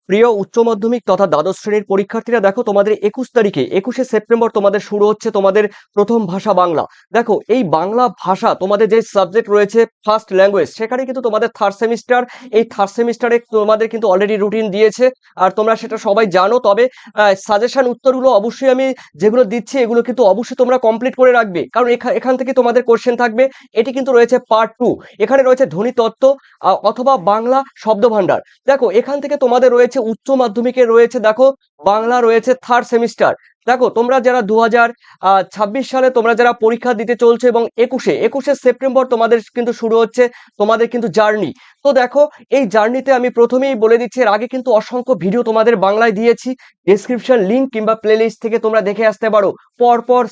প্রিয় উচ্চ মাধ্যমিক তথা দ্বাদশ শ্রেণীর পরীক্ষার্থীরা, দেখো তোমাদের 21 তারিখে 21শে সেপ্টেম্বর তোমাদের শুরু হচ্ছে তোমাদের প্রথম ভাষা বাংলা। দেখো এই বাংলা ভাষা তোমাদের যে সাবজেক্ট রয়েছে ফার্স্ট ল্যাঙ্গুয়েজ, সেখানে কিন্তু তোমাদের থার্ড সেমিস্টার, এই থার্ড সেমিস্টারে তোমাদের কিন্তু অলরেডি রুটিন দিয়েছে আর তোমরা সেটা সবাই জানো। তবে সাজেশন উত্তরগুলো অবশ্যই আমি যেগুলো দিচ্ছি এগুলো কিন্তু অবশ্যই তোমরা কমপ্লিট করে রাখবে, কারণ এখান থেকে তোমাদের কোশ্চেন থাকবে। এটি কিন্তু রয়েছে পার্ট 2। এখানে রয়েছে ধ্বনিতত্ত্ব অথবা বাংলা শব্দ ভান্ডার। দেখো এখান থেকে তোমাদের রয়েছে উচ্চ মাধ্যমিকে রয়েছে, দেখো বাংলা রয়েছে থার্ড সেমিস্টার। দেখো তোমরা যারা 2026 সালে তোমরা যারা পরীক্ষা দিতে চলছে এবং একুশে সেপ্টেম্বর তোমাদের কিন্তু শুরু হচ্ছে তোমাদের কিন্তু জার্নি। তো দেখো এই জার্নিতে আমি প্রথমেই বলে দিচ্ছি, এর আগে কিন্তু অসংখ্য ভিডিও তোমাদের বাংলায় দিয়েছি। ডেসক্রিপশন লিংক কিংবা প্লেলিস্ট থেকে তোমরা দেখে আসতে পারো। পরপর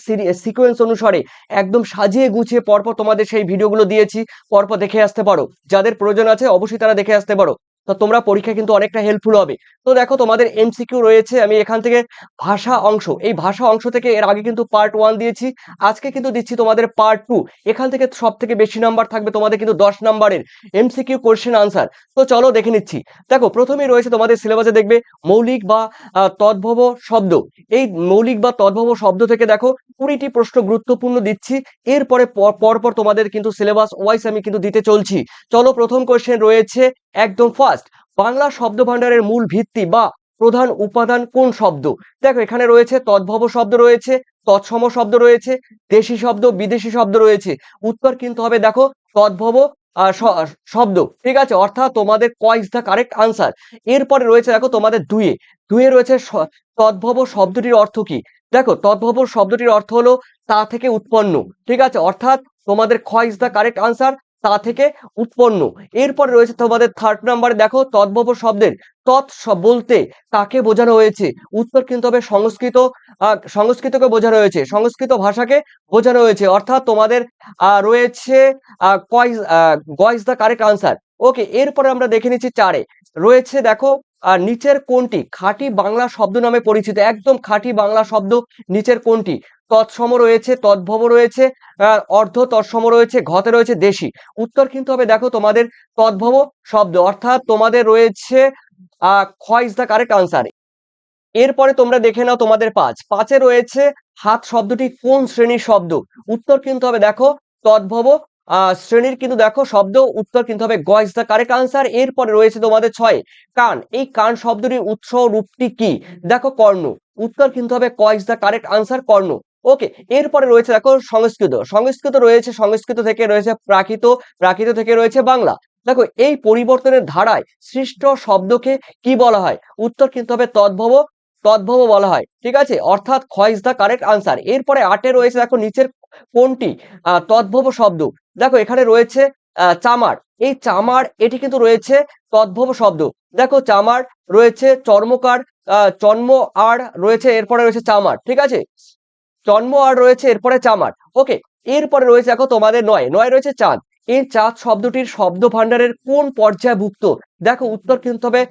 সিকোয়েন্স অনুসারে একদম সাজিয়ে গুছিয়ে পরপর তোমাদের সেই ভিডিওগুলো দিয়েছি, পরপর দেখে আসতে পারো। যাদের প্রয়োজন আছে অবশ্যই তারা দেখে আসতে পারো। তো তোমরা পরীক্ষা কিন্তু অনেকটা হেল্পফুল হবে। তো দেখো তোমাদের এমসিকিউ রয়েছে, আমি এখান থেকে ভাষা অংশ, এই ভাষা অংশ থেকে এর আগে কিন্তু পার্ট 1 দিয়েছি, আজকে কিন্তু দিচ্ছি তোমাদের পার্ট 2। এখান থেকে সব থেকে বেশি নাম্বার থাকবে তোমাদের কিন্তু 10 নাম্বারের এমসিকিউ কোশ্চেন আনসার। তো চলো দেখে নিচ্ছি। দেখো প্রথমেই রয়েছে তোমাদের সিলেবাসে দেখবে মৌলিক বা তদ্ভব শব্দ। এই মৌলিক বা তদ্ভব শব্দ থেকে দেখো 20টি প্রশ্ন গুরুত্বপূর্ণ দিচ্ছি। এরপরে পরপর তোমাদের কিন্তু সিলেবাস ওয়াইজ আমি কিন্তু দিতে চলছি। চলো প্রথম কোশ্চেন রয়েছে একদম ফার্স্ট, বাংলা শব্দ ভান্ডারের মূল ভিত্তি বা প্রধান উপাদান কোন শব্দ? দেখো এখানে রয়েছে তদ্ভব শব্দ রয়েছে, তৎসম শব্দ রয়েছে, দেশি শব্দ, বিদেশি শব্দ রয়েছে। উত্তর কিন্তু হবে দেখো তদ্ভব শব্দ। ঠিক আছে, অর্থাৎ তোমাদের ক ইজ দ্য কারেক্ট আনসার। এরপরে রয়েছে দেখো তোমাদের দুয়ে রয়েছে তদ্ভব শব্দটির অর্থ কি? দেখো তদ্ভব শব্দটির অর্থ হলো তা থেকে উৎপন্ন। ঠিক আছে, অর্থাৎ তোমাদের খ ইজ দ্য কারেক্ট আনসার, তা থেকে উৎপন্ন। এরপরে রয়েছে তোমাদের থার্ড নাম্বারে, দেখো তদ্ভব শব্দের তৎ বলতে কাকে বোঝানো হয়েছে? উত্তর কিন্তু হবে সংস্কৃতকে বোঝানো হয়েছে, সংস্কৃত ভাষাকে বোঝানো হয়েছে, অর্থাৎ তোমাদের রয়েছে গ ইজ দ্য কারেক্ট আনসার। ওকে, এরপরে আমরা দেখে নিচ্ছি চারে রয়েছে দেখো নিচের কোনটি খাঁটি বাংলা শব্দ নামে পরিচিত? একদম খাঁটি বাংলা শব্দ নিচের কোনটি? তৎসম রয়েছে, তদ্ভব রয়েছে, অর্ধ তৎসম রয়েছে, ঘতে রয়েছে দেশি। উত্তর কিন্তু হবে দেখো তোমাদের তদ্ভব শব্দ, অর্থাৎ তোমাদের রয়েছে খ ইজ দ্য কারেক্ট আনসার। এরপরে তোমরা দেখে নাও তোমাদের পাঁচে রয়েছে হাত শব্দটি কোন শ্রেণীর শব্দ? উত্তর কিন্তু হবে দেখো তদ্ভব শ্রেণীর কিন্তু দেখো শব্দ। উত্তর কিন্তু হবে গ ইজ দ্য কারেক্ট আনসার। এরপরে রয়েছে তোমাদের 6 কান, এই কান শব্দটির উৎস রূপটি কি? দেখো কর্ণ। উত্তর কিন্তু হবে ক ইজ দ্য কারেক্ট আনসার, কর্ণ। ওকে, এরপরে রয়েছে দেখো সংস্কৃত রয়েছে, সংস্কৃত থেকে রয়েছে প্রাকৃত, প্রাকৃত থেকে রয়েছে বাংলা। দেখো এই পরিবর্তনের ধারায় সৃষ্ট শব্দকে কি বলা হয়? উত্তর কিন্তু হবে তদ্ভব বলা হয়। ঠিক আছে, অর্থাৎ খ ইজ দ্য কারেক্ট আনসার। এরপরে 8-এ রয়েছে দেখো নিচের কোনটি তদ্ভব শব্দ? দেখো এখানে রয়েছে চামার, এই চামার এটি কিন্তু রয়েছে তদ্ভব শব্দ। দেখো চামার রয়েছে চর্মকার, জন্ম আর রয়েছে, এরপরে রয়েছে চামার। ঠিক আছে, জন্ম আর রয়েছে, এরপরে চামার। ওকে, এরপরে রয়েছে দেখো তোমাদের নয় রয়েছে চাঁদ, এই চাঁদ শব্দটির শব্দ ভান্ডারের কোন পর্যায়ভুক্ত? দেখো উত্তর কিন্তু হবে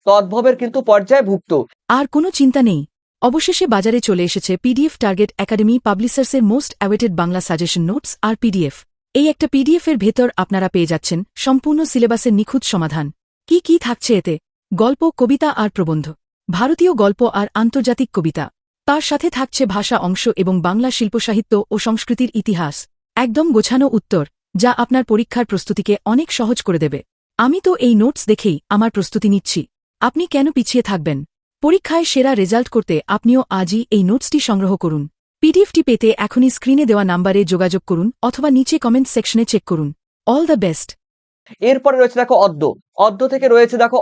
তদ্ভবের কিন্তু পর্যায়ভুক্ত। আর কোনো চিন্তা নেই, অবশেষে বাজারে চলে এসেছে পিডিএফ টার্গেট একাডেমি পাবলিশার্সের most awaited Bangla suggestion notes আর পিডিএফ। এই একটা পিডিএফ এর ভেতর আপনারা পেয়ে যাচ্ছেন সম্পূর্ণ সিলেবাসের নিখুঁত সমাধান। কি থাকছে এতে? গল্প, কবিতা আর প্রবন্ধ, ভারতীয় গল্প আর আন্তর্জাতিক কবিতা, তার সাথে থাকছে ভাষা অংশ এবং বাংলা শিল্পসাহিত্য ও সংস্কৃতির ইতিহাস। একদম গোছানো উত্তর, যা আপনার পরীক্ষার প্রস্তুতিকে অনেক সহজ করে দেবে। আমি তো এই নোটস দেখেই আমার প্রস্তুতি নিচ্ছি। আপনি কেন পিছিয়ে থাকবেন? পরীক্ষায় সেরা রেজাল্ট করতে আপনিও আজই এই নোটসটি সংগ্রহ করুন। পিডিএফটি পেতে এখনই স্ক্রিনে দেওয়া নাম্বারে যোগাযোগ করুন অথবা নিচে কমেন্ট সেকশনে চেক করুন। All the best. এরপরে রয়েছে দেখো অদ্য থেকে রয়েছে দেখো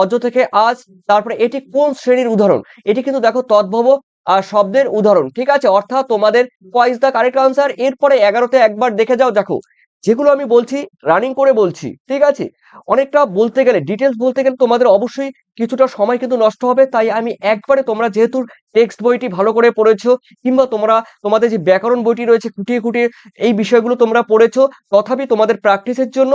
অজ্জ থেকে আজ। তারপরে এটি কোন শ্রেণীর উদাহরণ? এটি কিন্তু দেখো তদ্ভব শব্দের উদাহরণ। ঠিক আছে, অর্থাৎ তোমাদের ক ইজ দ্য কারেক্ট আনসার। এরপরে 11তে একবার দেখে যাও, দেখো যেগুলো আমি বলছি রানিং করে বলছি। ঠিক আছে, অনেকটা বলতে গেলে ডিটেলস বলতে গেলে তোমাদের অবশ্যই কিছুটা সময় কিন্তু নষ্ট হবে, তাই আমি একবারে তোমরা যেহেতু টেক্সট বইটি ভালো করে পড়েছো কিংবা তোমাদের যে ব্যাকরণ বইটি রয়েছে খুঁটিয়ে খুঁটিয়ে এই বিষয়গুলো তোমরা পড়েছো, তথাপি তোমাদের প্র্যাকটিসের জন্য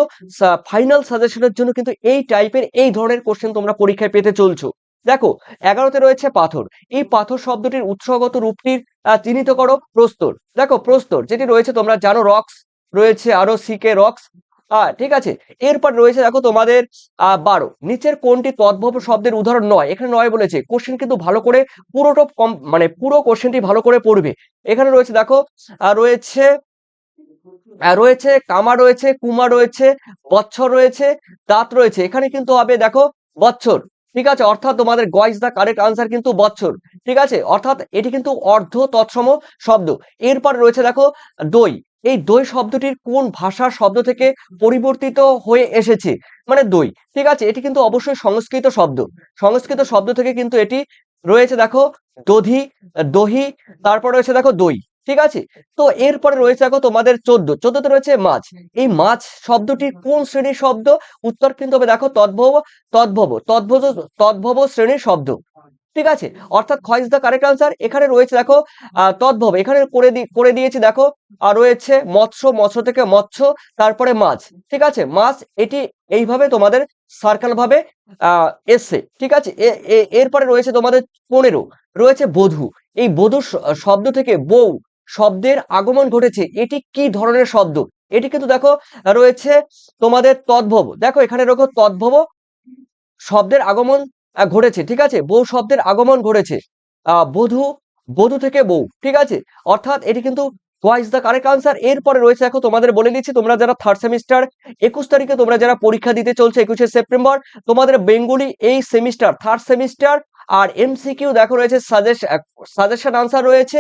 ফাইনাল সাজেশনের জন্য কিন্তু এই টাইপের এই ধরনের কোশ্চেন তোমরা পরীক্ষায় পেতে চলছো। দেখো 11তে রয়েছে পাথর, এই পাথর শব্দটির উৎসগত রূপটির চিহ্নিত করো। প্রস্তর, দেখো প্রস্তর যেটি রয়েছে তোমরা জানো রক্স রয়েছে, আরো সিকে রক্স। ঠিক আছে। এরপর রয়েছে দেখো তোমাদের 12 নিচের কোনটি তদ্ভব শব্দের উদাহরণ নয়, এখানে নয় বলেছে। কোশ্চেন কিন্তু ভালো করে পুরোটা মানে পুরো কোশ্চেনটি ভালো করে পড়বে। এখানে রয়েছে দেখো রয়েছে রয়েছে কামা, রয়েছে কুমা, রয়েছে বচ্ছর, রয়েছে দাঁত, রয়েছে। এখানে কিন্তু হবে দেখো বচ্ছর, ঠিক আছে। অর্থাৎ তোমাদের গ ইজ দা কারেক্ট আনসার কিন্তু বচ্ছর, ঠিক আছে। অর্থাৎ এটি কিন্তু অর্ধ তৎসম শব্দ। এরপর রয়েছে দেখো দই। এই দই শব্দটির কোন ভাষার শব্দ থেকে পরিবর্তিত হয়ে এসেছে, মানে দই, ঠিক আছে। এটি কিন্তু অবশ্যই সংস্কৃত শব্দ, সংস্কৃত শব্দ থেকে কিন্তু এটি রয়েছে দেখো দধি, দহি, তারপর রয়েছে দেখো দই, ঠিক আছে। তো এরপরে রয়েছে দেখো তোমাদের 14 তে রয়েছে মাছ। এই মাছ শব্দটি কোন শ্রেণীর শব্দ, উত্তর কিন্তু হবে দেখো তদ্ভব, তদ্ভব, তদ্ভব, তদ্ভব শ্রেণীর শব্দ, ঠিক আছে। অর্থাৎ খ ইজ দা কারেক্ট আনসার। এখানে রয়েছে দেখো তদ্ভব, এখানে করে দিয়েছি দেখো। আর রয়েছে মৎস্য, মৎস্য থেকে মৎস্য, তারপরে মাছ, ঠিক আছে। মাছ এটি এইভাবে তোমাদের সার্কেল ভাবে এসছে, ঠিক আছে। এরপরে রয়েছে তোমাদের 15 রয়েছে বধূ। এই বধূ শব্দ থেকে বউ শব্দের আগমন ঘটেছে, এটি কি ধরনের শব্দ, এটি কিন্তু দেখো রয়েছে তোমাদের তদ্ভব। দেখো এখানে দেখো তদ্ভব শব্দের আগমন ঘটেছে, ঠিক আছে। বউ শব্দের আগমন ঘটেছে, বধূ, বধূ থেকে বউ, ঠিক আছে। অর্থাৎ এটি কিন্তু ইজ দা কারেক্ট আনসার। এরপরে রয়েছে দেখো তোমাদের বলে দিচ্ছি, তোমরা যারা থার্ড সেমিস্টার 21 তারিখে তোমরা যারা পরীক্ষা দিতে চলছে 21শে সেপ্টেম্বর, তোমাদের বেঙ্গলি এই সেমিস্টার থার্ড সেমিস্টার আর এমসিকিউ দেখো রয়েছে, সাজেশন আনসার রয়েছে।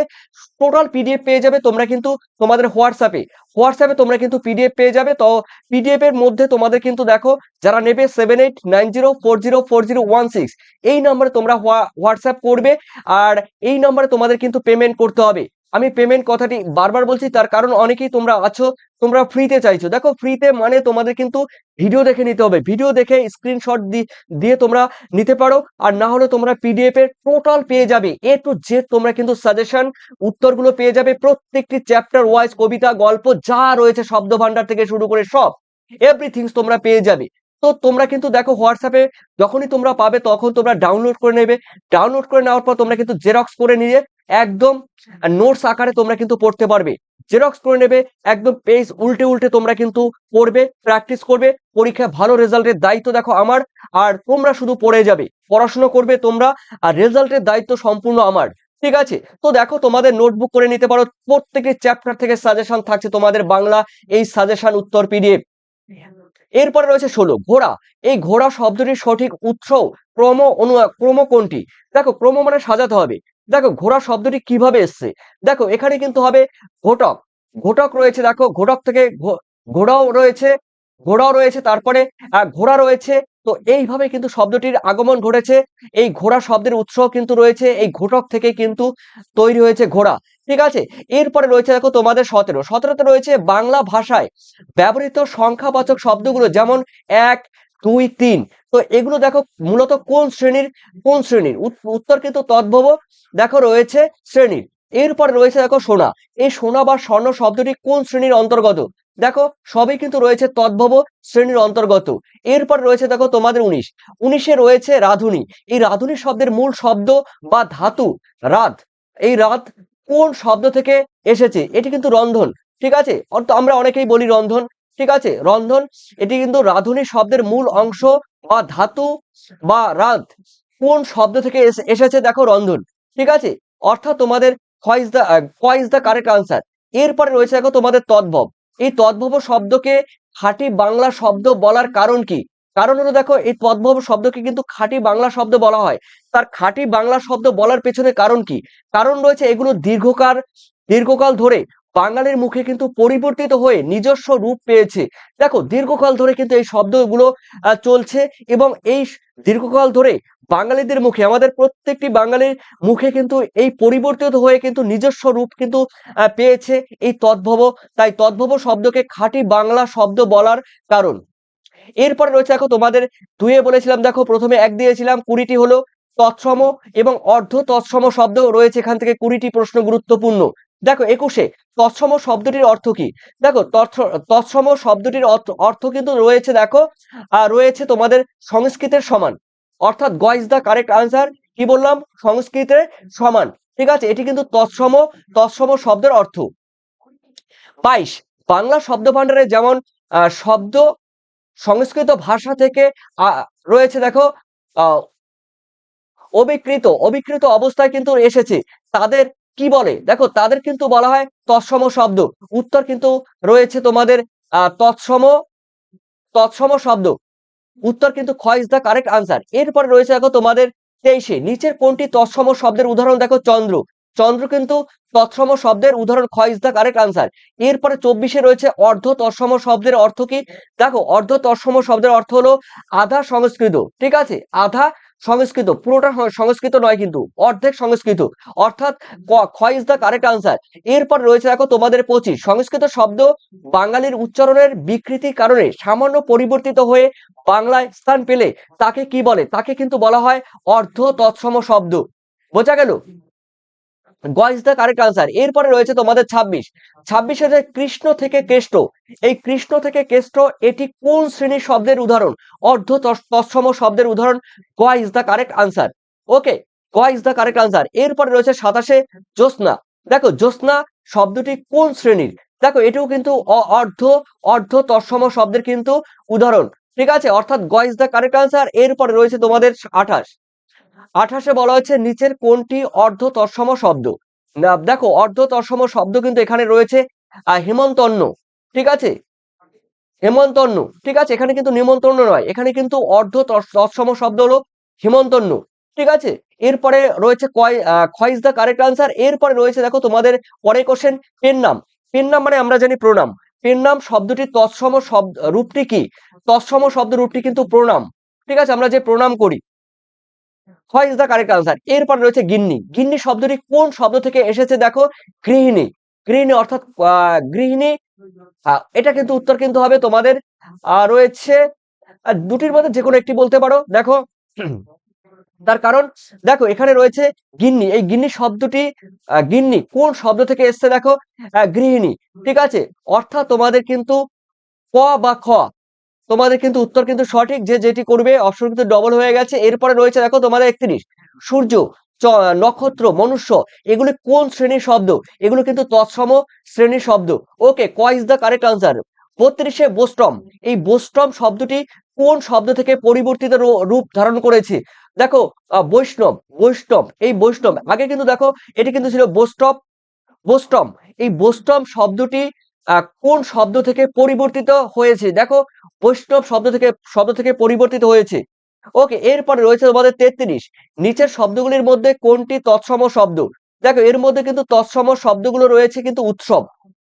টোটাল পিডিএফ পেয়ে যাবে তোমরা কিন্তু তোমাদের হোয়াটসঅ্যাপে তোমরা কিন্তু পিডিএফ পেয়ে যাবে। তো পিডিএফ এর মধ্যে তোমাদের কিন্তু দেখো যারা নেবে 7890404016 এই নম্বরে তোমরা হোয়াটসঅ্যাপ করবে। আর এই নম্বরে তোমাদের কিন্তু পেমেন্ট করতে হবে। আমি পেমেন্ট কথাটি বারবার বলছি, তার কারণ অনেকেই তোমরা আছো তোমরা ফ্রিতে চাইছো। দেখো ফ্রিতে মানে তোমাদের কিন্তু ভিডিও দেখে নিতে হবে, ভিডিও দেখে স্ক্রিনশট দিয়ে তোমরা নিতে পারো। আর না হলে তোমরা পিডিএফ এর টোটাল পেয়ে যাবে, এ টু জেড তোমরা কিন্তু সাজেশন উত্তরগুলো পেয়ে যাবে। প্রত্যেকটি চ্যাপ্টার ওয়াইজ কবিতা, গল্প যা রয়েছে শব্দ ভান্ডার থেকে শুরু করে সব এভরিথিংস তোমরা পেয়ে যাবে। তো তোমরা কিন্তু দেখো হোয়াটসঅ্যাপে যখনই তোমরা পাবে তখন তোমরা ডাউনলোড করে নেবে। ডাউনলোড করে নেওয়ার পর তোমরা কিন্তু জেরক্স করে নিয়ে একদম নোটস আকারে তোমরা কিন্তু পড়তে পারবে। জেরক্স করে নেবে, একদম পেজ উল্টে উল্টে তোমরা কিন্তু পড়বে, প্র্যাকটিস করবে। পরীক্ষায় ভালো রেজাল্টের দায়িত্ব দেখো আমার, আর তোমরা শুধু পড়ে যাবে, পড়াশোনা করবে তোমরা, আর রেজাল্টের দায়িত্ব সম্পূর্ণ আমার, ঠিক আছে। তো দেখো তোমাদের নোটবুক করে নিতে পারো, প্রত্যেকটি চ্যাপ্টার থেকে সাজেশন থাকছে তোমাদের বাংলা এই সাজেশন উত্তর পিডিএফ। এরপরে রয়েছে 16 ঘোড়া। এই ঘোড়া শব্দটির সঠিক উৎস, ক্রম কোনটি? দেখো ক্রম মানে সাজাতে হবে। দেখো ঘোড়া শব্দটি কিভাবে এসছে, দেখো এখানে কিন্তু হবে ঘটক, ঘটক রয়েছে দেখো, ঘটক থেকে ঘোড়াও রয়েছে, ঘোড়াও রয়েছে, তারপরে ঘোড়া রয়েছে। তো এইভাবে কিন্তু শব্দটির আগমন ঘটেছে। এই ঘোড়া শব্দের উৎস কিন্তু রয়েছে এই ঘটক থেকে কিন্তু তৈরি হয়েছে ঘোড়া, ঠিক আছে। এরপরে রয়েছে দেখো তোমাদের 17তে রয়েছে বাংলা ভাষায় ব্যবহৃত সংখ্যাবাচক শব্দগুলো, যেমন 1, 2, 3। তো এগুলো দেখো মূলত কোন শ্রেণীর উত্তর কিন্তু তদ্ভব দেখো রয়েছে শ্রেণীর। এরপরে রয়েছে দেখো সোনা। এই সোনা বা স্বর্ণ শব্দটি কোন শ্রেণীর অন্তর্গত, দেখো সবই কিন্তু রয়েছে তদ্ভব শ্রেণীর অন্তর্গত। এরপর রয়েছে দেখো তোমাদের 19 রয়েছে রাধুনী। এই রাধুনী শব্দের মূল শব্দ বা ধাতু রাধ। এই রাধ কোন শব্দ থেকে এসেছে, এটি কিন্তু রন্ধন, ঠিক আছে। আমরা অনেকেই বলি রন্ধন, ঠিক আছে, রন্ধন। এটি কিন্তু রাধুনী শব্দের মূল অংশ বা ধাতু বা রাধ কোন শব্দ থেকে এসেছে, দেখো রন্ধন, ঠিক আছে। অর্থাৎ তোমাদের ক ইজ দা কারেক্ট আনসার। এরপরে রয়েছে দেখো তোমাদের তদ্ভব। এই তদ্ভব শব্দকে খাঁটি বাংলা শব্দ বলার কারণ কি? কারণ হলো দেখো এই তদ্ভব শব্দকে কিন্তু খাঁটি বাংলা শব্দ বলা হয়। তার খাঁটি বাংলা শব্দ বলার পেছনে কারণ কি? কারণ রয়েছে এগুলো দীর্ঘকাল ধরে বাঙালির মুখে কিন্তু পরিবর্তিত হয়ে নিজস্ব রূপ পেয়েছে। দেখো দীর্ঘকাল ধরে কিন্তু এই শব্দগুলো চলছে, এবং এই দীর্ঘকাল ধরে বাঙালিদের মুখে, আমাদের প্রত্যেকটি বাঙালির মুখে কিন্তু এই পরিবর্তিত হয়ে কিন্তু নিজস্ব রূপ কিন্তু পেয়েছে এই তদ্ভব। তাই তদ্ভব শব্দকে খাঁটি বাংলা শব্দ বলার কারণ। এরপরে রয়েছে দেখো তোমাদের 2 বলেছিলাম, দেখো প্রথমে 1 দিয়েছিলাম, 20টি হলো তৎসম এবং অর্ধ তৎসম শব্দ রয়েছে, এখান থেকে 20টি প্রশ্ন গুরুত্বপূর্ণ। দেখো 21 তৎসম শব্দটির অর্থ কি? দেখো তৎসম শব্দটির অর্থ কিন্তু রয়েছে দেখো রয়েছে তোমাদের সংস্কৃতের সমান। অর্থাৎ গ ইজ দা কারেক্ট আনসার। কি বললাম? সংস্কৃতের সমান, ঠিক আছে। এটি কিন্তু তৎসম শব্দের অর্থ। 22 বাংলা শব্দ ভান্ডারে যেমন শব্দ সংস্কৃত ভাষা থেকে রয়েছে দেখো আহ, অবিকৃত অবস্থায় কিন্তু এসেছে। তাদের কি বলে দেখো, তাদের কিন্তু বলা হয় তৎসম শব্দ। উত্তর কিন্তু রয়েছে তোমাদের তৎসম তৎসম শব্দ। উত্তর কিন্তু খ ইজ দ্য কারেক্ট আনসার। এরপরে রয়েছে দেখো তোমাদের 23-এ নিচের কোনটি তৎসম শব্দের উদাহরণ, দেখো চন্দ্র। চন্দ্র কিন্তু তৎসম শব্দের উদাহরণ, খ ইজ দ্য কারেক্ট আনসার। এরপরে 24-এ রয়েছে অর্ধ তৎসম শব্দের অর্থ কি, দেখো অর্ধ তৎসম শব্দের অর্থ হলো আধা সংস্কৃত। ঠিক আছে, আধা সংস্কৃত, পুরোটা সংস্কৃত নয় কিন্তু অর্ধেক সংস্কৃত, অর্থাৎ খ ইজ দ্য কারেক্ট আনসার। এরপর রয়েছে দেখো তোমাদের 25, সংস্কৃত শব্দ বাঙালির উচ্চারণের বিকৃতির কারণে সামান্য পরিবর্তিত হয়ে বাংলায় স্থান পেলে তাকে কি বলে, তাকে কিন্তু বলা হয় অর্ধ তৎসম শব্দ। বোঝা গেল? গ ইজ দ্য কারেক্ট আনসার। এরপরে রয়েছে তোমাদের 26 যে কৃষ্ণ থেকে কেষ্ট, এই কৃষ্ণ থেকে কেষ্ট এটি কোন শ্রেণীর শব্দের উদাহরণ, অর্ধ তৎসম শব্দের উদাহরণ, গ ইজ দ্য কারেক্ট আনসার। ওকে, গ ইজ দ্য কারেক্ট আনসার। এরপরে রয়েছে 27-এ জ্যোৎস্না। দেখো জ্যোৎস্না শব্দটি কোন শ্রেণীর, দেখো এটিও কিন্তু অর্ধ তৎসম শব্দের কিন্তু উদাহরণ। ঠিক আছে, অর্থাৎ গ ইজ দ্য কারেক্ট আনসার। এরপরে রয়েছে তোমাদের 28-এ বলা হচ্ছে নিচের কোনটি অর্ধ তৎসম শব্দ। দেখো অর্ধ তৎসম শব্দ কিন্তু এখানে রয়েছে হেমন্তন্য। ঠিক আছে, হেমন্তন্য। ঠিক আছে, এখানে কিন্তু নিমন্ত্রণ নয়, এখানে কিন্তু অর্ধ তৎসম শব্দ হলো হেমন্তন্য। ঠিক আছে, এরপরে রয়েছে খ ইজ দ্য কারেক্ট আনসার। এরপরে রয়েছে দেখো তোমাদের পরের কোশ্চেন, পেন নাম। পেন নাম মানে আমরা জানি প্রণাম। পেন নাম শব্দটি তৎসম শব্দ রূপটি কি, তৎসম শব্দ রূপটি কিন্তু প্রণাম। ঠিক আছে, আমরা যে প্রণাম করি, খ ইজ দ্য কারেক্ট আনসার। এরপর রয়েছে গিন্নি। গিন্নি শব্দটি কোন শব্দ থেকে এসেছে, দেখো গৃহিণী। গৃহিণী অর্থাৎ গৃহিণী। এটা কিন্তু উত্তর কিন্তু হবে তোমাদের রয়েছে দুটির মধ্যে যে কোনো একটি বলতে পারো। দেখো তার কারণ দেখো এখানে রয়েছে গিন্নি, এই গিন্নি শব্দটি গিন্নি কোন শব্দ থেকে এসছে, দেখো গৃহিণী। ঠিক আছে, অর্থাৎ তোমাদের কিন্তু ক বা খ, তোমাদের কিন্তু উত্তর কিন্তু সঠিক, যে যেটি করবে অপশন কিন্তু ডবল হয়ে গেছে। এরপরে রয়েছে দেখো তোমাদের 31, সূর্য, নক্ষত্র, মনুষ্য, এগুলি কোন শ্রেণীর শব্দ, এগুলো কিন্তু তৎসম শ্রেণীর শব্দ। ওকে, ক ইজ দ্য কারেক্ট আনসার। 32-এ বোস্টম, এই বোস্টম শব্দটি কোন শব্দ থেকে পরিবর্তিত রূপ ধারণ করেছে, দেখো বৈষ্ণব। এই বৈষ্ণব আগে কিন্তু দেখো এটি কিন্তু ছিল বোস্টম। এই বোস্টম শব্দটি কোন শব্দ থেকে পরিবর্তিত হয়েছে, দেখো বৈষ্ণব শব্দ থেকে পরিবর্তিত হয়েছে। ওকে, এরপরে রয়েছে তোমাদের 33, নিচের শব্দগুলির মধ্যে কোনটি তৎসম শব্দ, দেখো এর মধ্যে কিন্তু তৎসম শব্দগুলো রয়েছে কিন্তু উৎসব।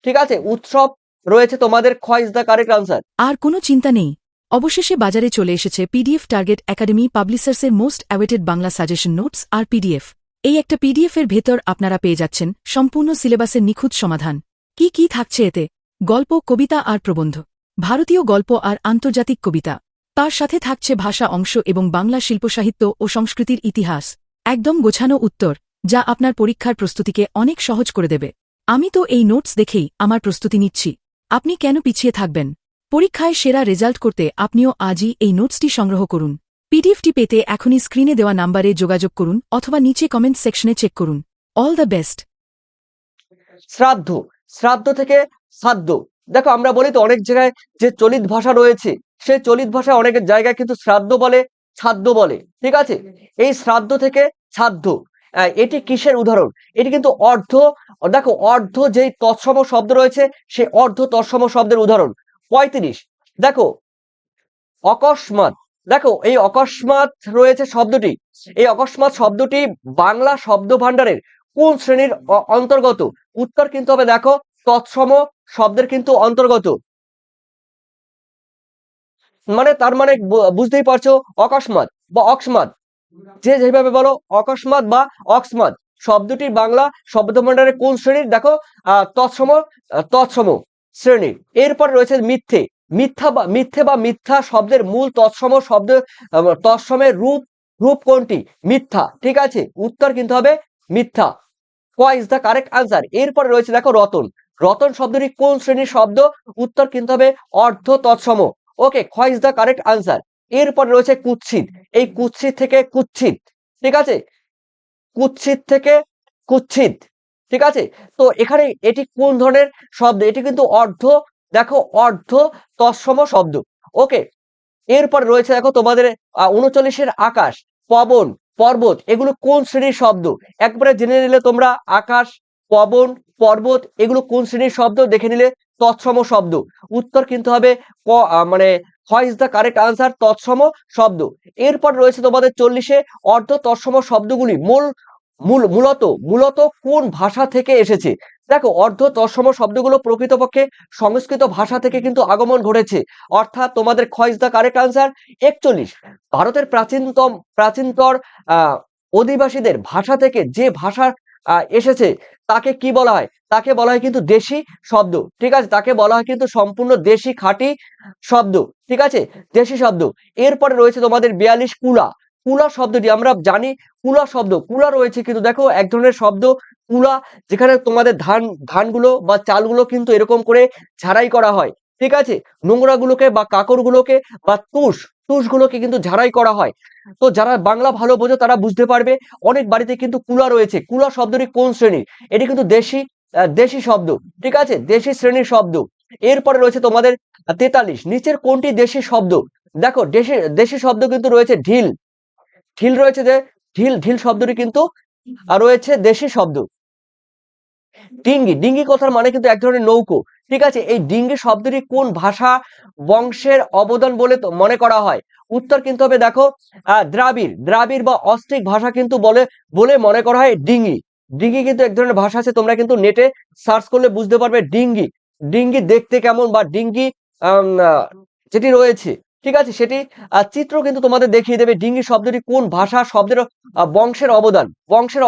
ঠিক আছে, উৎসব রয়েছে তোমাদের, খ ইজ দ্য কারেক্ট আনসার। আর কোনো চিন্তা নেই, অবশেষে বাজারে চলে এসেছে পিডিএফ টার্গেট একাডেমি পাবলিশার্সের most awaited Bangla suggestion notes আর পিডিএফ। এই একটা পিডিএফ এর ভেতর আপনারা পেয়ে যাচ্ছেন সম্পূর্ণ সিলেবাসের নিখুঁত সমাধান। কি কি থাকছে এতে, গল্প, কবিতা আর প্রবন্ধ, ভারতীয় গল্প আর আন্তর্জাতিক কবিতা, তার সাথে থাকছে ভাষা অংশ এবং বাংলা শিল্পসাহিত্য ও সংস্কৃতির ইতিহাস। একদম গোছানো উত্তর, যা আপনার পরীক্ষার প্রস্তুতিকে অনেক সহজ করে দেবে। আমি তো এই নোটস দেখেই আমার প্রস্তুতি নিচ্ছি। আপনি কেন পিছিয়ে থাকবেন? পরীক্ষায় সেরা রেজাল্ট করতে আপনিও আজই এই নোটসটি সংগ্রহ করুন। পিডিএফটি পেতে এখনই স্ক্রিনে দেওয়া নাম্বারে যোগাযোগ করুন অথবা নিচে কমেন্ট সেকশনে চেক করুন। All the best. শ্রাদ্ধ থেকে সাধ্য। দেখো আমরা বলি তো অনেক জায়গায় যে চলিত ভাষা রয়েছে, সেই চলিত ভাষা অনেক জায়গায় কিন্তু শ্রাদ্ধ বলে, ছাদ্য বলে। ঠিক আছে, এই শ্রাদ্ধ থেকে ছাদ্য, এটি কিসের উদাহরণ, এটি কিন্তু দেখো অর্ধ যেই তৎসম শব্দ রয়েছে সেই অর্ধ তৎসম শব্দের উদাহরণ। 35, দেখো অকস্মাৎ। দেখো এই অকস্মাৎ রয়েছে শব্দটি, এই অকস্মাৎ শব্দটি বাংলা শব্দ ভান্ডারের কোন শ্রেণীর অন্তর্গত, উত্তর কিন্তু হবে দেখো তৎসম শব্দের কিন্তু অন্তর্গত। মানে তার মানে বুঝতেই পারছো, অকস্মাৎ বা অকস্মাৎ, যে যেভাবে বলো অকস্মাৎ বা অকস্মাৎ, শব্দটি বাংলা শব্দ ভান্ডারের কোন শ্রেণীর, দেখো তৎসম শ্রেণীর। এরপর রয়েছে মিথ্যে বা মিথ্যা শব্দের মূল তৎসম শব্দ, তৎসমের রূপ কোনটি, মিথ্যা। ঠিক আছে, উত্তর কিন্তু হবে মিথ্যা, ক ইজ দ্য কারেক্ট আনসার। এরপরে রয়েছে দেখো রতন শব্দটি কোন শ্রেণীর শব্দ, উত্তর কিন্তু হবে অর্ধ তৎসম। ওকে, খ ইজ দ্য কারেক্ট আনসার। এরপর রয়েছে কুৎসিত, এই কুৎসিত থেকে কুৎসিত। ঠিক আছে, কুৎসিত থেকে কুৎসিত। ঠিক আছে, তো এখানে এটি কোন ধরনের শব্দ, এটি কিন্তু অর্ধ দেখো অর্ধ তৎসম শব্দ। ওকে, এরপর রয়েছে দেখো তোমাদের 39-এর আকাশ, পবন, পর্বত এগুলো কোন শ্রেণীর শব্দ? একবারে জেনে নিলে তোমরা আকাশ, পবন, পর্বত এগুলো কোন শ্রেণীর শব্দ দেখে নিলে তৎসম শব্দ। উত্তর কিন্তু হবে মানে হয় ইজ দ্য কারেক্ট আনসার তৎসম শব্দ। এরপর রয়েছে তোমাদের 40-এ অর্ধ তৎসম শব্দগুলি মূলত মূলত কোন ভাষা থেকে এসেছে? দেখো অর্ধ তৎসম শব্দগুলো প্রকৃতপক্ষে সংস্কৃত ভাষা থেকে কিন্তু আগমন ঘটেছে, অর্থাৎ তোমাদের খ ইজ দ্য কারেক্ট আনসার। 41, ভারতের প্রাচীনতর অধিবাসীদের ভাষা থেকে যে ভাষা এসেছে তাকে কি বলা হয়? তাকে বলা হয় কিন্তু দেশি শব্দ। ঠিক আছে, তাকে বলা হয় কিন্তু সম্পূর্ণ দেশি খাঁটি শব্দ। ঠিক আছে, দেশি শব্দ। এরপরে রয়েছে তোমাদের 42, কুলা। কুলা শব্দটি আমরা জানি, কুলা শব্দ, কুলা রয়েছে কিন্তু দেখো এক ধরনের শব্দ কুলা, যেখানে তোমাদের ধানগুলো বা চালগুলো কিন্তু এরকম করে ঝাড়াই করা হয়। ঠিক আছে, নোংরা গুলোকে বা কাকড় গুলোকে বা তুষগুলোকে কিন্তু ঝাড়াই করা হয়। তো যারা বাংলা ভালো বোঝো তারা বুঝতে পারবে, অনেক বাড়িতে কিন্তু কুলা রয়েছে। কুলা শব্দটি কোন শ্রেণীর? এটি কিন্তু দেশি শব্দ। ঠিক আছে, দেশি শ্রেণীর শব্দ। এরপরে রয়েছে তোমাদের 43, নিচের কোনটি দেশি শব্দ? দেখো দেশি শব্দ কিন্তু রয়েছে ঢিল, ঢিল রয়েছে যে ঢিল শব্দটি কিন্তু রয়েছে দেশি শব্দ। ডিঙ্গি, ডিঙ্গি কথার মানে কিন্তু এক ধরনের নৌকো। ঠিক আছে, এই ডিঙ্গি শব্দটি কোন ভাষা বংশের অবদান বলে মনে করা হয়? উত্তর কিন্তু হবে দেখো দ্রাবিড় বা অস্ট্রিক ভাষা কিন্তু বলে মনে করা হয় ডিঙ্গি। ডিঙ্গি কিন্তু এক ধরনের ভাষা আছে, তোমরা কিন্তু নেটে সার্চ করলে বুঝতে পারবে ডিঙ্গি ডিঙ্গি দেখতে কেমন বা ডিঙ্গি যেটি রয়েছে। ঠিক আছে, সেটি চিত্র কিন্তু তোমাদের দেখিয়ে দেবে ডিঙ্গি শব্দটি কোন ভাষা শব্দের বংশের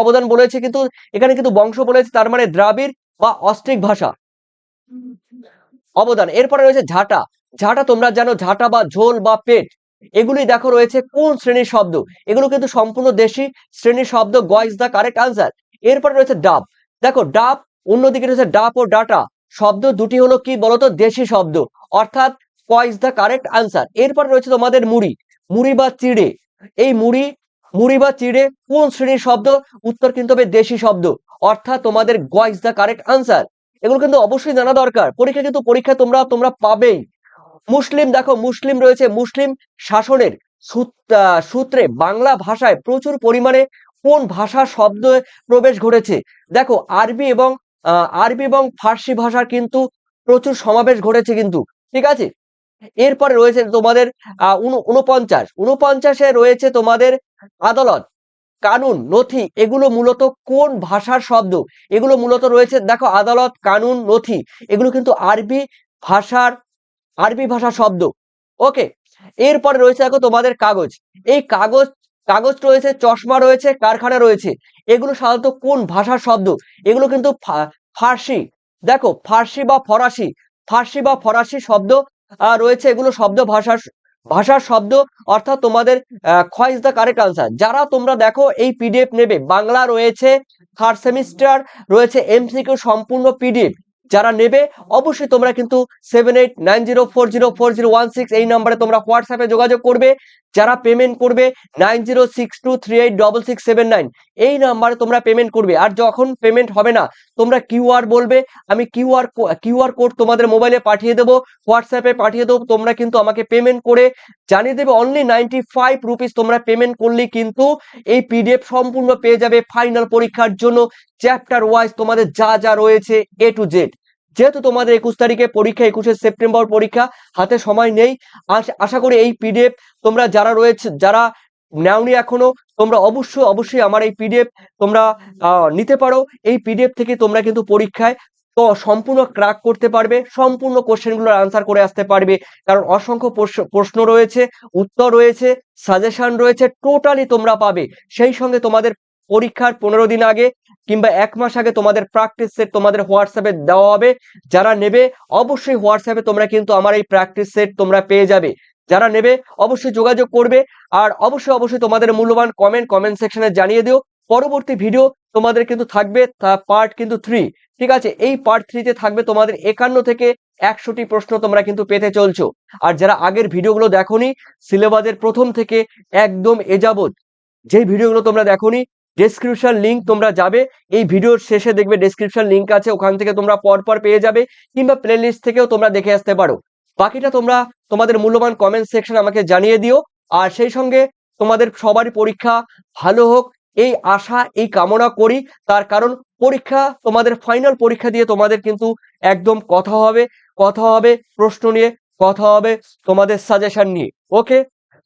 অবদান বলেছে, কিন্তু এখানে কিন্তু বংশ বলেছে, তার মানে দ্রাবিড় বা অস্ট্রিক ভাষা অবদান। এরপরে রয়েছে ঝাঁটা। ঝাঁটা তোমরা জানো, ঝাঁটা বা ঝোল বা পেট এগুলি দেখো রয়েছে কোন শ্রেণীর শব্দ? এগুলো কিন্তু সম্পূর্ণ দেশি শ্রেণীর শব্দ। গ ইজ দ্য কারেক্ট আনসার। এরপরে রয়েছে ডাব। দেখো ডাব, অন্যদিকে রয়েছে ডাব ও ডাটা, শব্দ দুটি হলো কি বলতো? দেশি শব্দ, অর্থাৎ ক ইজ দ্য কারেক্ট আনসার। এরপরে রয়েছে তোমাদের মুড়ি, মুড়ি বা চিড়ে। এই মুড়ি বা চিড়ে কোন শ্রেণীর শব্দ? উত্তর কিন্তু হবে দেশি শব্দ, অর্থাৎ তোমাদের গ ইজ দ্য কারেক্ট আনসার। এগুলো কিন্তু অবশ্যই জানা দরকার, পরীক্ষা তোমরা পাবেই। মুসলিম, দেখো মুসলিম রয়েছে, মুসলিম শাসনের সূত্রে বাংলা ভাষায় প্রচুর পরিমাণে কোন ভাষার শব্দ প্রবেশ ঘটেছে? দেখো আরবি এবং ফার্সি ভাষার কিন্তু প্রচুর সমাবেশ ঘটেছে কিন্তু। ঠিক আছে, এরপরে রয়েছে তোমাদের 49 রয়েছে তোমাদের আদালত, কানুন, নথি এগুলো মূলত কোন ভাষার শব্দ? এগুলো মূলত রয়েছে দেখো আদালত, কানুন, নথি এগুলো কিন্তু আরবি ভাষার শব্দ। ওকে, এরপরে রয়েছে দেখো তোমাদের কাগজ। এই কাগজ রয়েছে, চশমা রয়েছে, কারখানা রয়েছে, এগুলো সাধারণত কোন ভাষার শব্দ? এগুলো কিন্তু ফার্সি। দেখো ফার্সি বা ফরাসি শব্দ রয়েছে, এগুলো ভাষার শব্দ, অর্থাৎ তোমাদের খ ইজ দ্য কারেক্ট আনসার। যারা তোমরা দেখো এই পিডিএফ নেবে, বাংলা রয়েছে, থার্ড সেমিস্টার রয়েছে, এমসিকিউ সম্পূর্ণ পিডিএফ যারা নেবে, অবশ্যই তোমরা কিন্তু 7890404016 এই নাম্বারে তোমরা হোয়াটসঅ্যাপে যোগাযোগ করবে। যারা পেমেন্ট করবে 9062386679 এই নাম্বারে তোমরা পেমেন্ট করবে। আর যখন পেমেন্ট হবে না, তোমরা কিউআর বলবে, আমি কিউআর কোড তোমাদের মোবাইলে পাঠিয়ে দেবো, হোয়াটসঅ্যাপে পাঠিয়ে দেবো, তোমরা কিন্তু আমাকে পেমেন্ট করে জানিয়ে দেবে। অনলি 95 রুপিস তোমরা পেমেন্ট করলেই কিন্তু এই পিডিএফ সম্পূর্ণ পেয়ে যাবে ফাইনাল পরীক্ষার জন্য, চ্যাপ্টার ওয়াইজ তোমাদের যা যা রয়েছে A to Z। যেহেতু তোমাদের 21 তারিখে পরীক্ষা, 21শে সেপ্টেম্বর পরীক্ষা, হাতে সময় নেই। আশা করি এই পিডিএফ তোমরা যারা নেওনি এখনো, তোমরা অবশ্যই আমার এই পিডিএফ তোমরা নিতে পারো। এই পিডিএফ থেকে তোমরা কিন্তু পরীক্ষায় তো সম্পূর্ণ ক্র্যাক করতে পারবে, সম্পূর্ণ কোশ্চেনগুলোর আনসার করে আসতে পারবে, কারণ অসংখ্য প্রশ্ন রয়েছে, উত্তর রয়েছে, সাজেশন রয়েছে, টোটালি তোমরা পাবে। সেই সঙ্গে তোমাদের পরীক্ষার 15 দিন আগে কিংবা 1 মাস আগে তোমাদের প্র্যাকটিস সেট তোমাদের হোয়াটসঅ্যাপে দেওয়া হবে। যারা নেবে অবশ্যই হোয়াটসঅ্যাপে তোমরা কিন্তু আমার এই প্র্যাকটিস সেট তোমরা পেয়ে যাবে। যারা নেবে অবশ্যই যোগাযোগ করবে, আর অবশ্যই তোমাদের মূল্যবান কমেন্ট সেকশনে জানিয়ে দিও। পরবর্তী ভিডিও তোমাদের কিন্তু থাকবে পার্ট কিন্তু 3। ঠিক আছে, এই পার্ট 3তে থাকবে তোমাদের 51 থেকে 100টি প্রশ্ন তোমরা কিন্তু পেতে চলছো। আর যারা আগের ভিডিওগুলো দেখোনি, সিলেবাসের প্রথম থেকে একদম এ যাবত যেই ভিডিওগুলো তোমরা দেখোনি, ডেসক্রিপশন লিংক তোমরা যাবে, এই ভিডিওর শেষে দেখবে ডেসক্রিপশন লিংক আছে, ওখান থেকে তোমরা পরপর পেয়ে যাবে, কিংবা প্লে লিস্ট থেকেও তোমরা দেখে আসতে পারো। বাকিটা তোমরা তোমাদের মূল্যবান কমেন্ট সেকশন আমাকে জানিয়ে দিও। আর সেই সঙ্গে তোমাদের সবারই পরীক্ষা ভালো হোক এই আশা, এই কামনা করি। তার কারণ পরীক্ষা, তোমাদের ফাইনাল পরীক্ষা দিয়ে তোমাদের কিন্তু একদম কথা হবে প্রশ্ন নিয়ে, কথা হবে তোমাদের সাজেশন নিয়ে। ওকে,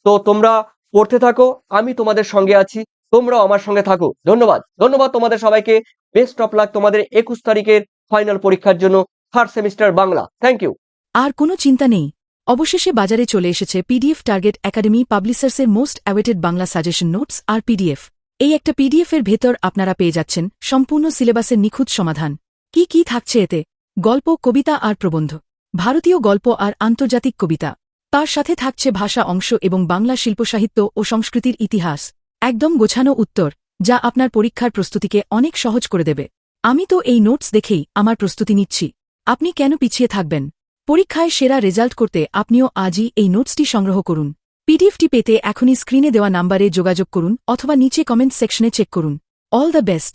তো তোমরা পড়তে থাকো, আমি তোমাদের সঙ্গে আছি, তোমরাও আমার সঙ্গে থাকো। ধন্যবাদ তোমাদের সবাইকে। বেস্ট অফ লাক তোমাদের 21 তারিখের ফাইনাল পরীক্ষার জন্য, third semester Bangla. Thank you. আর কোনো চিন্তা নেই, অবশেষে বাজারে চলে এসেছে পিডিএফ টার্গেট একাডেমি পাবলিশার্সের most awaited Bangla suggestion notes আর পিডিএফ। এই একটা পিডিএফ এর ভেতর আপনারা পেয়ে যাচ্ছেন সম্পূর্ণ সিলেবাসের নিখুঁত সমাধান। কি কি থাকছে এতে? গল্প, কবিতা আর প্রবন্ধ, ভারতীয় গল্প আর আন্তর্জাতিক কবিতা, তার সাথে থাকছে ভাষা অংশ এবং বাংলা শিল্পসাহিত্য ও সংস্কৃতির ইতিহাস। একদম গোছানো উত্তর, যা আপনার পরীক্ষার প্রস্তুতিকে অনেক সহজ করে দেবে। আমি তো এই নোটস দেখেই আমার প্রস্তুতি নিচ্ছি। আপনি কেন পিছিয়ে থাকবেন? পরীক্ষায় সেরা রেজাল্ট করতে আপনিও আজই এই নোটসটি সংগ্রহ করুন। পিডিএফটি পেতে এখনই স্ক্রিনে দেওয়া নাম্বারে যোগাযোগ করুন অথবা নিচে কমেন্ট সেকশনে চেক করুন। All the best.